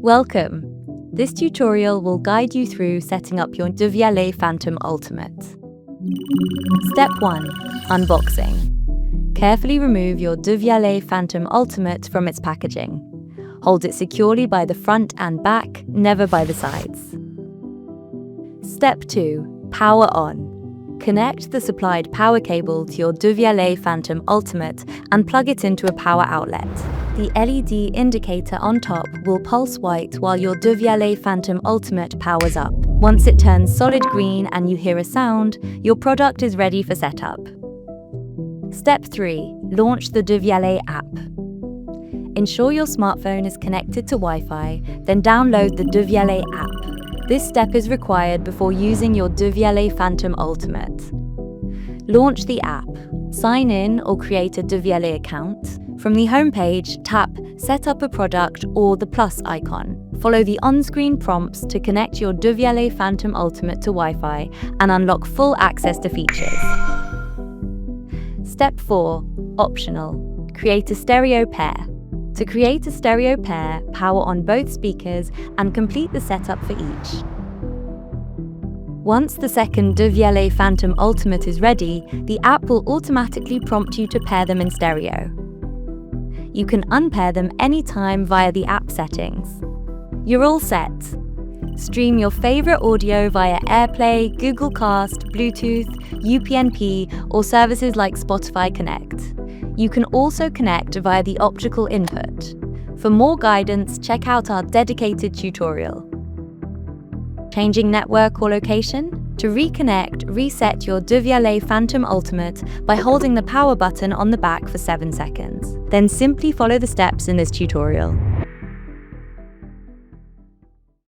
Welcome! This tutorial will guide you through setting up your Devialet Phantom Ultimate. Step 1. Unboxing. Carefully remove your Devialet Phantom Ultimate from its packaging. Hold it securely by the front and back, never by the sides. Step 2. Power on. Connect the supplied power cable to your Devialet Phantom Ultimate and plug it into a power outlet. The LED indicator on top will pulse white while your Devialet Phantom Ultimate powers up. Once it turns solid green and you hear a sound, your product is ready for setup. Step 3. Launch the Devialet app. Ensure your smartphone is connected to Wi-Fi, then download the Devialet app. This step is required before using your Devialet Phantom Ultimate. Launch the app. Sign in or create a Devialet account. From the homepage, tap Set up a product or the plus icon. Follow the on-screen prompts to connect your Devialet Phantom Ultimate to Wi-Fi and unlock full access to features. Step 4. Optional. Create a stereo pair. To create a stereo pair, power on both speakers and complete the setup for each. Once the second Devialet Phantom Ultimate is ready, the app will automatically prompt you to pair them in stereo. You can unpair them anytime via the app settings. You're all set. Stream your favorite audio via AirPlay, Google Cast, Bluetooth, UPnP, or services like Spotify Connect. You can also connect via the optical input. For more guidance, check out our dedicated tutorial. Changing network or location? To reconnect, reset your Devialet Phantom Ultimate by holding the power button on the back for 7 seconds. Then simply follow the steps in this tutorial.